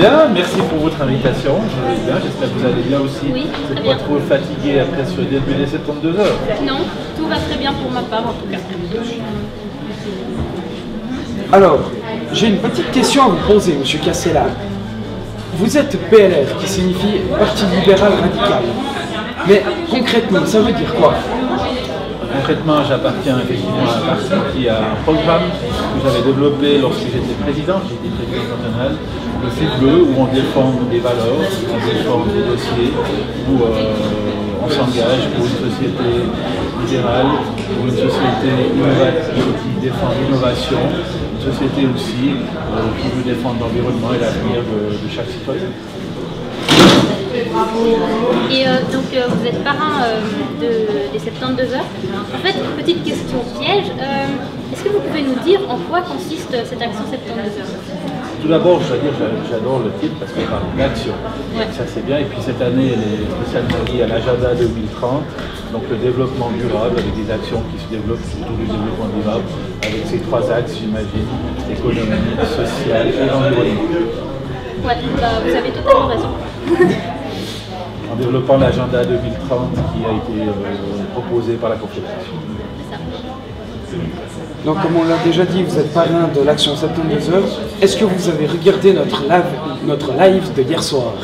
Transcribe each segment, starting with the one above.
bien, merci pour votre invitation. Je vais bien, j'espère que vous allez bien aussi. Oui, vous n'êtes bien. pas trop fatigué après ce début des 72 heures? Non, tout va très bien pour ma part en tout cas. Alors, j'ai une petite question à vous poser, M. Cassella. Vous êtes PLR, qui signifie Parti libéral radical. Mais concrètement, ça veut dire quoi? Concrètement, j'appartiens effectivement à un parti qui a un programme que j'avais développé lorsque j'étais président. J'étais président national, le fil bleu, où on défend des valeurs, où on défend des dossiers, où on s'engage pour une société libérale, pour une société innovative qui défend l'innovation, une société aussi qui veut défendre l'environnement et l'avenir de chaque citoyen. Et donc vous êtes parrain des 72 heures. En fait, petite question piège, est-ce que vous pouvez nous dire en quoi consiste cette action 72 heures? Tout d'abord, je dois dire que j'adore le titre parce qu'on parle d'action. Ouais. Ça c'est bien. Et puis cette année, elle est spécialement liée à l'agenda 2030, donc le développement durable avec des actions qui se développent autour du développement durable, avec ces trois axes, j'imagine, économie, sociale et environnement. Ouais, bah, vous avez totalement raison. En développant l'agenda 2030 qui a été proposé par la Confédération. C'est ça. Donc, comme on l'a déjà dit, vous êtes parrain de l'Action 72 heures. Est-ce que vous avez regardé notre live de hier soir?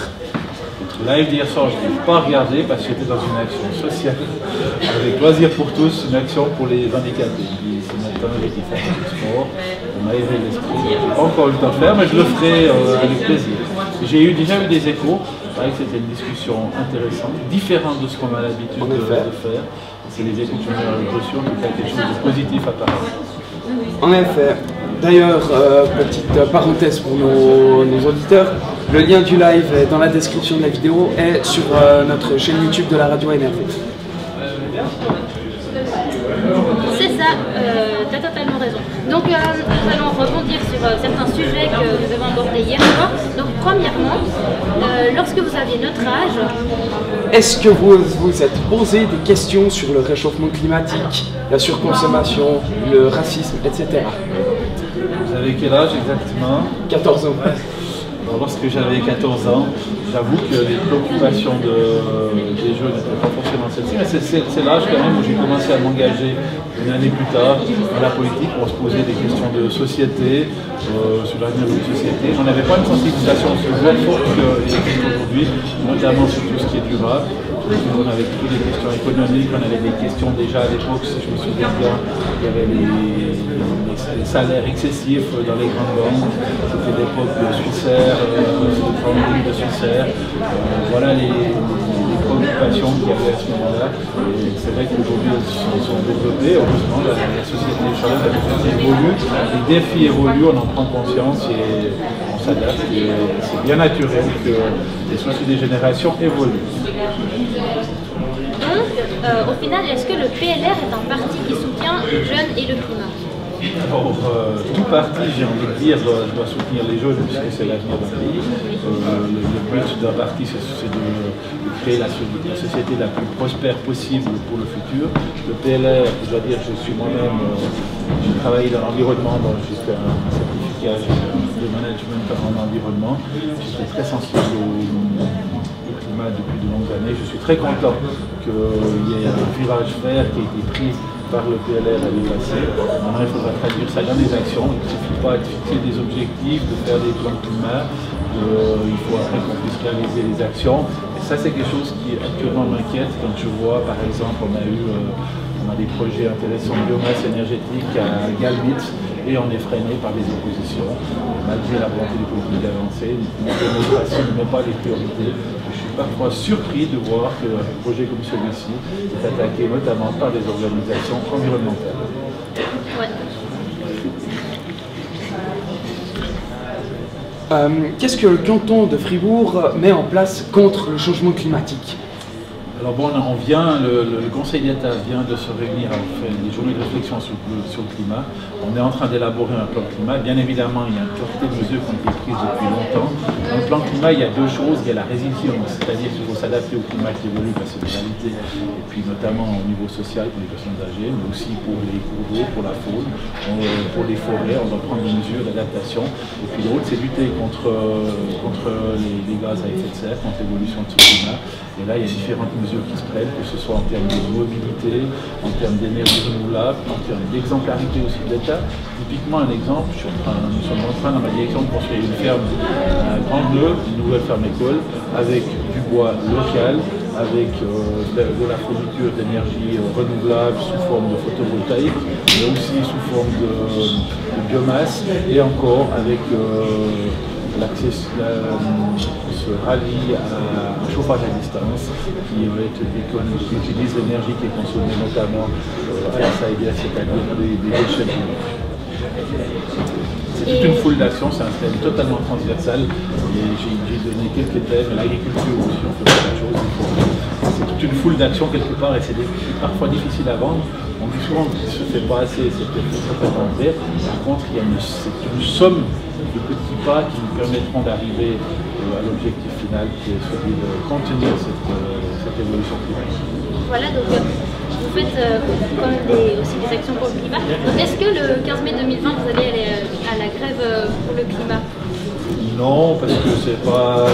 Le live d'hier soir, je n'ai pas regardé parce que j'étais dans une action sociale avec Loisirs pour tous, une action pour les handicapés. Ce matin, j'ai dit faire du sport, on m'a éveillé l'esprit. Je n'ai pas encore eu le temps de faire, mais je le ferai avec plaisir. J'ai déjà eu des échos, c'est vrai que c'était une discussion intéressante, différente de ce qu'on a l'habitude de faire. C'est les échos que j'ai reçus, en tout cas quelque chose de positif à parler. En effet. D'ailleurs, petite parenthèse pour nos auditeurs, le lien du live est dans la description de la vidéo et sur notre chaîne YouTube de la radio NRV. C'est ça, tu as totalement raison. Donc nous allons rebondir sur certains sujets que nous avons abordés hier soir. Donc premièrement, lorsque vous aviez notre âge... Est-ce que vous vous êtes posé des questions sur le réchauffement climatique, la surconsommation, le racisme, etc. Vous avez quel âge exactement? 14 ans. Alors, lorsque j'avais 14 ans, j'avoue que les préoccupations des jeunes n'étaient pas forcément celles-ci, mais c'est l'âge quand même où j'ai commencé à m'engager une année plus tard dans la politique pour se poser des questions de société, sur l'avenir de la société. On n'avait pas une sensibilisation aussi forte qu'il existe aujourd'hui, notamment sur tout ce qui est durable. On avait plutôt des questions économiques, on avait des questions déjà à l'époque, si je me souviens bien, il y avait les salaires excessifs dans les grandes banques, c'était l'époque de Swissair, de Swissair. Voilà les préoccupations qu'il y avait à ce moment-là. Et c'est vrai qu'aujourd'hui elles se sont développées, heureusement la société change, la société évolue, les défis évoluent, on en prend conscience et on s'adapte. C'est bien naturel que les soucis des générations évoluent. Donc, au final, est-ce que le PLR est un parti qui soutient les jeunes et le climat? Alors, tout parti, j'ai envie de dire, doit soutenir les jeunes puisque c'est l'avenir d'un pays. Le but d'un parti, c'est de créer la société la plus prospère possible pour le futur. Le PLR, je dois dire, je suis moi-même, j'ai travaillé dans l'environnement, j'ai fait un certificat de management en environnement. Je suis très sensible au climat depuis de longues années. Je suis très content qu'il y ait un virage vert qui a été pris par le PLR l'année passée. Maintenant, il faudra traduire ça dans des actions. Il ne suffit pas de fixer des objectifs, de faire des plans climat. Il faut après qu'on puisse réaliser les actions. Et ça, c'est quelque chose qui actuellement m'inquiète quand je vois, par exemple, on a des projets intéressants de biomasse énergétique à Galmitz et on est freiné par les oppositions. Malgré la volonté des politiques d'avancer, la démocratie ne met pas les priorités. Je suis parfois surpris de voir qu'un projet comme celui-ci est attaqué notamment par des organisations environnementales. Ouais. Qu'est-ce que le canton de Fribourg met en place contre le changement climatique? Alors bon, le Conseil d'État vient de se réunir à faire des journées de réflexion sur le climat. On est en train d'élaborer un plan climat. Bien évidemment, il y a une quantité de mesures qui ont été prises depuis longtemps. Dans le plan climat, il y a deux choses. Il y a la résilience, c'est-à-dire qu'il faut s'adapter au climat qui évolue, parce que c'est une réalité, et puis notamment au niveau social pour les personnes âgées, mais aussi pour les cours d'eau, pour la faune, pour les forêts. On doit prendre des mesures d'adaptation. Et puis l'autre, c'est lutter contre les gaz à effet de serre, contre l'évolution de ce climat. Et là, il y a différentes mesures qui se prennent, que ce soit en termes de mobilité, en termes d'énergie renouvelable, en termes d'exemplarité aussi de l'État. Typiquement, un exemple, nous sommes en train, dans ma direction, de construire une ferme à Grand-Nœud, une nouvelle ferme école, avec du bois local, avec de la fourniture d'énergie renouvelable sous forme de photovoltaïque, mais aussi sous forme de biomasse, et encore avec se rallie à un chauffage à distance qui utilise l'énergie qui est consommée notamment à la SAIDA, c'est-à-dire des déchets publics. C'est toute une foule d'actions, c'est un thème totalement transversal et j'ai donné quelques thèmes, l'agriculture aussi, on fait plein de choses. C'est toute une foule d'actions quelque part et c'est parfois difficile à vendre. On dit souvent qu'il ne se fait pas assez, c'est peut-être complètement vrai. Par contre, il y a une somme de petits pas qui nous permettront d'arriver à l'objectif final qui est celui de contenir cette évolution climatique. Voilà, donc vous faites quand même aussi des actions pour le climat. Est-ce que le 15 mai 2020, vous allez aller à la grève pour le climat? Non, parce que c'est pas.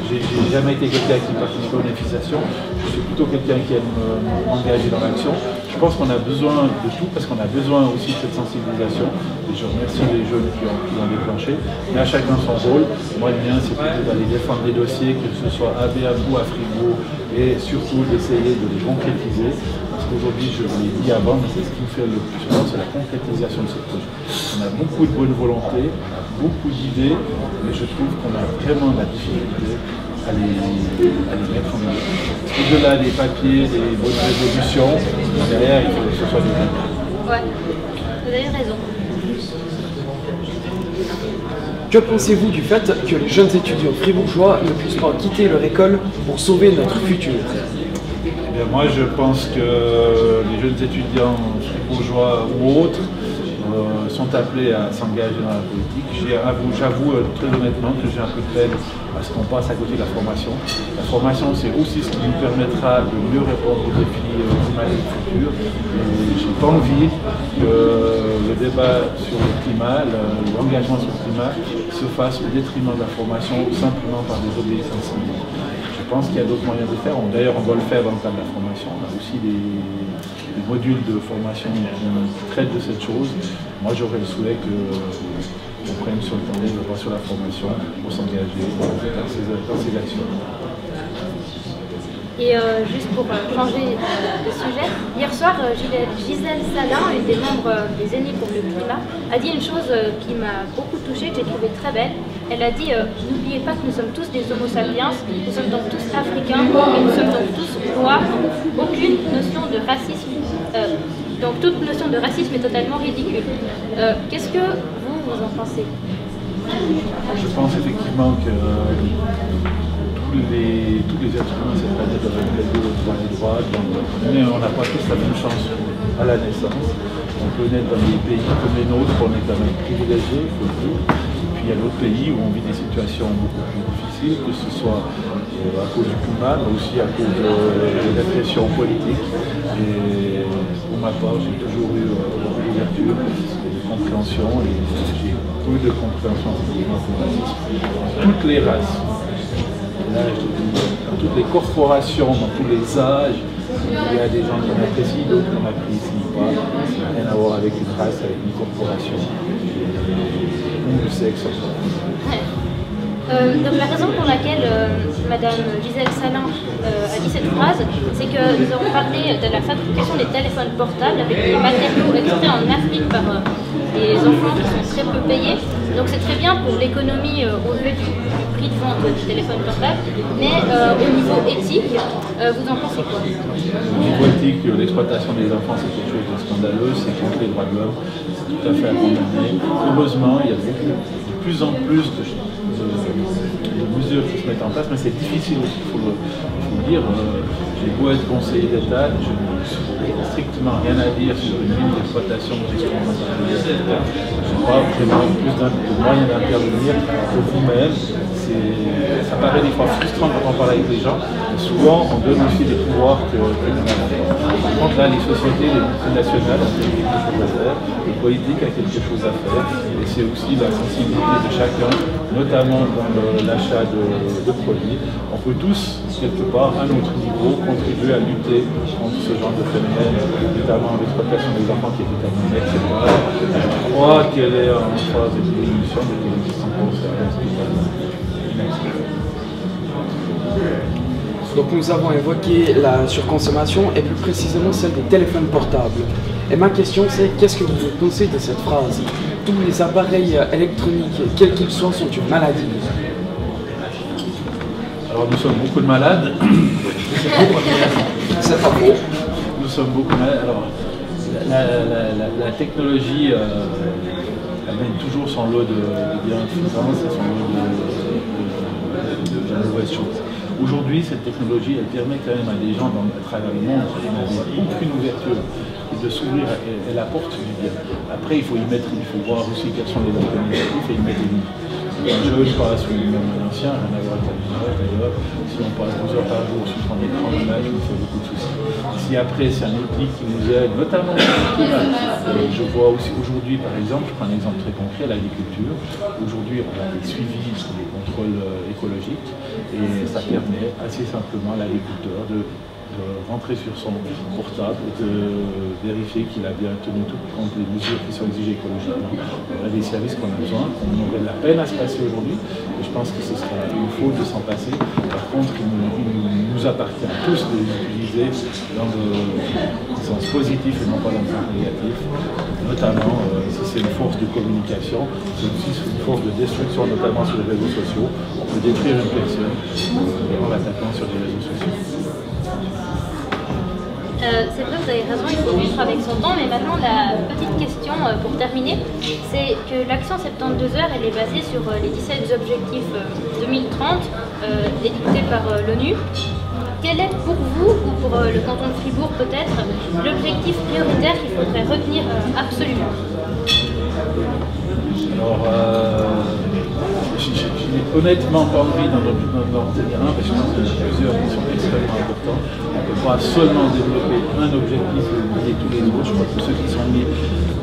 J'ai jamais été quelqu'un qui participe aux manifestations. Je suis plutôt quelqu'un qui aime m'engager dans l'action. Je pense qu'on a besoin de tout, parce qu'on a besoin aussi de cette sensibilisation. Et je remercie les jeunes qui ont déclenché. Mais à chacun son rôle. Moi, le mien, c'est plutôt d'aller défendre des dossiers, que ce soit à Béabou, à Fribourg, et surtout d'essayer de les concrétiser. Parce qu'aujourd'hui, je vous l'ai dit avant, mais c'est ce qui me fait le plus peur, c'est la concrétisation de ce projet. On a beaucoup de bonne volonté, beaucoup d'idées, mais je trouve qu'on a vraiment de la difficulté à les mettre en œuvre. Au-delà des papiers, des bonnes résolutions, derrière, il faut que ce soit des gens. Ouais, vous avez raison. Que pensez-vous du fait que les jeunes étudiants fribourgeois ne puissent pas quitter leur école pour sauver notre futur? Eh bien, moi, je pense que les jeunes étudiants fribourgeois ou autres sont appelés à s'engager dans la politique. J'avoue très honnêtement que j'ai un peu de peine à ce qu'on passe à côté de la formation. La formation, c'est aussi ce qui nous permettra de mieux répondre aux défis climatiques futurs. Je n'ai pas envie que le débat sur le climat, l'engagement sur le climat, se fasse au détriment de la formation simplement par des obéissances civiques. Je pense qu'il y a d'autres moyens de le faire. D'ailleurs, on doit le faire dans le cadre de la formation. On a aussi des modules de formation qui traitent de cette chose. Moi, j'aurais le souhait qu'on prenne sur le temps de voir sur la formation pour s'engager dans ces actions. Et juste pour changer de sujet, hier soir, Gisèle Salin, une des membres des Unis pour le climat, a dit une chose qui m'a beaucoup touchée, que j'ai trouvée très belle. Elle a dit n'oubliez pas que nous sommes tous des homo sapiens, nous sommes donc tous africains, et nous sommes donc tous noirs, aucune notion de racisme. Donc toute notion de racisme est totalement ridicule. Qu'est-ce que vous en pensez? Je pense effectivement que tous les êtres humains, cette planète doivent être égaux devant les droits, mais on n'a pas tous la même chance à la naissance. On peut naître dans des pays comme les nôtres, on est quand même privilégié, il faut le dire. Et puis il y a d'autres pays où on vit des situations beaucoup plus difficiles, que ce soit à cause du climat, mais aussi à cause de répression politique. Et pour ma part, j'ai toujours eu beaucoup d'ouverture et de compréhension, et j'ai peu de compréhension pour le racisme. Toutes les races. Là, je te dis, dans toutes les corporations, dans tous les âges, il y a des gens qui m'apprécient, d'autres qui n'apprécient pas. Ça n'a rien à voir avec une race, avec une corporation, ou le sexe. Donc la raison pour laquelle Madame Gisèle Salin a dit cette phrase, c'est que nous avons parlé de la fabrication des téléphones portables avec des matériaux extraits en Afrique par des enfants qui sont très peu payés. Donc c'est très bien pour l'économie au lieu du prix de vente du téléphone portable, mais au niveau éthique, vous en pensez quoi? Au niveau éthique, l'exploitation des enfants, c'est quelque chose de scandaleux, c'est contre les droits de l'homme, c'est tout à fait à condamner. Heureusement, il y a de plus en plus de mesures qui se mettent en place, mais c'est difficile aussi, il faut le dire. J'ai beau être conseiller d'État, je n'ai strictement rien à dire sur une ligne d'exploitation de gestion matérielle, etc. Je n'ai pas vraiment plus de moyens d'intervenir que vous-même. Ça paraît des fois frustrant quand on parle avec les gens, mais souvent on donne aussi des pouvoirs que nous n'avons pas. Par contre là, les sociétés, les multinationales ont quelque chose à faire, le politique a quelque chose à faire, et c'est aussi la sensibilité de chacun, notamment dans l'achat de produits. On peut tous, quelque part, à notre niveau, contribuer à lutter contre ce genre de phénomène, notamment l'exploitation des enfants qui est déterminée, etc. Je crois qu'elle est en phase de diminution, mais qu'elle existe encore, c'est Donc nous avons évoqué la surconsommation et plus précisément celle des téléphones portables. Et ma question c'est, qu'est-ce que vous pensez de cette phrase? Tous les appareils électroniques, quels qu'ils soient, sont une maladie. Alors nous sommes beaucoup de malades. C'est pas faux. Nous sommes beaucoup de malades. Alors la technologie amène toujours son lot de bienfaisance et son lot de mauvaises choses. Aujourd'hui, cette technologie, elle permet quand même à des gens à travers le monde qui n'avaient aucune ouverture de s'ouvrir, elle apporte du bien. Après, il faut voir aussi quels sont les aspects négatifs et y mettre des limites. Un jeune passe, ou même un ancien, rien à voir avec l'âge d'ailleurs, si on passe 12 heures par jour sur son écran, l'âge nous fait beaucoup de soucis. Si après c'est un outil qui nous aide, notamment je vois aussi aujourd'hui par exemple, je prends un exemple très concret, l'agriculture. Aujourd'hui on a des suivis sur les contrôles écologiques et ça permet assez simplement à l'agriculteur de rentrer sur son portable et de vérifier qu'il a bien tenu tout compte des mesures qui sont exigées écologiquement. Il y aurait des services qu'on a besoin, qu'on aurait de la peine à se passer aujourd'hui, et je pense que ce sera une faute de s'en passer. Par contre, il nous appartient à tous de les utiliser dans le sens positif et non pas dans le sens négatif, notamment si c'est une force de communication, c'est aussi une force de destruction, notamment sur les réseaux sociaux. On peut détruire une personne en l'attaquant sur les réseaux sociaux. C'est vrai, vous avez raison, il faut vivre avec son temps, mais maintenant la petite question pour terminer, c'est que l'Action 72 heures, elle est basée sur les 17 objectifs 2030 édictés par l'ONU. Quel est pour vous, ou pour le canton de Fribourg peut-être, l'objectif prioritaire qu'il faudrait retenir absolument? Alors, je n'ai honnêtement pas envie d'en retenir un, parce que je pense qu'il y en a plusieurs qui sont extrêmement importants. On ne peut pas seulement développer un objectif et oublier tous les autres. Je crois que ceux qui sont mis,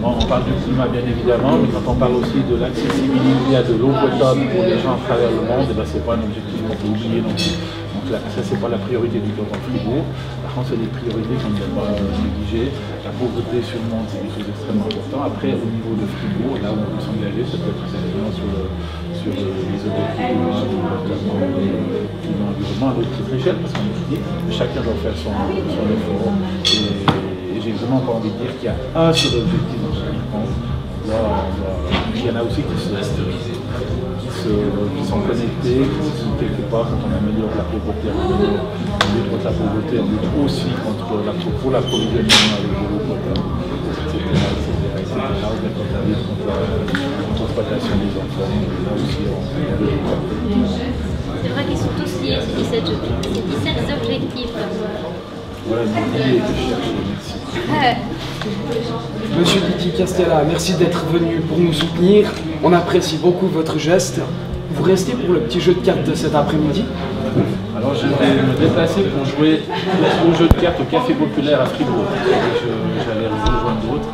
bon, on parle du climat bien évidemment, mais quand on parle aussi de l'accessibilité à de l'eau potable pour les gens à travers le monde, ce n'est pas un objectif qu'on peut oublier non plus. Donc là, ça, c'est pas la priorité du canton de Fribourg. Par contre, c'est des priorités qu'on ne doit pas négliger. La pauvreté sur le monde, c'est quelque chose d'extrêmement important. Après, au niveau de Fribourg, là où on peut s'engager, ça peut être exactement sur les objectifs de l'environnement à notre échelle, parce qu'on dit que chacun doit faire son effort. Et j'ai vraiment pas envie de dire qu'il y a un seul objectif dans ce compte. Il y en a aussi qui sont connectés, qui quelque part, quand on améliore la pauvreté, on lutte contre la pauvreté, on lutte aussi pour l'approvisionnement avec de l'eau potable, etc. Quand on lutte contre l'exploitation des enfants, là aussi on lutte. C'est vrai qu'ils sont tous liés, ces 17 objectifs. Voilà l'idée que je cherchais, merci. Monsieur Didier Castella, merci d'être venu pour nous soutenir. On apprécie beaucoup votre geste. Vous restez pour le petit jeu de cartes de cet après-midi? Alors je vais me déplacer pour jouer au jeu de cartes au Café Populaire à Fribourg. J'allais rejoindre d'autres.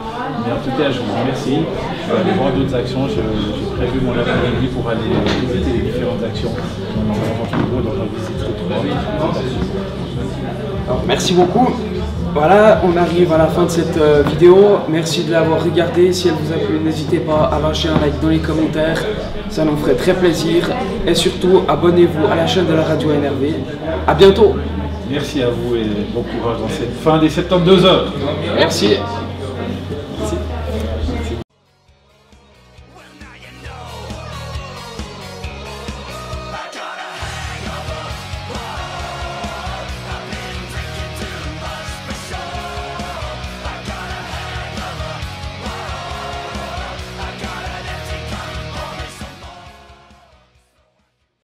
Mais en tout cas, je vous remercie. Je vais aller voir d'autres actions. J'ai prévu mon après-midi pour aller visiter les différentes actions dans Fribourg, donc j'en visiterai 3. Alors, merci beaucoup. Voilà, on arrive à la fin de cette vidéo. Merci de l'avoir regardée. Si elle vous a plu, n'hésitez pas à lâcher un like dans les commentaires. Ça nous ferait très plaisir. Et surtout, abonnez-vous à la chaîne de la radio NRV. À bientôt. Merci à vous et bon courage dans cette fin des 72 heures. Merci.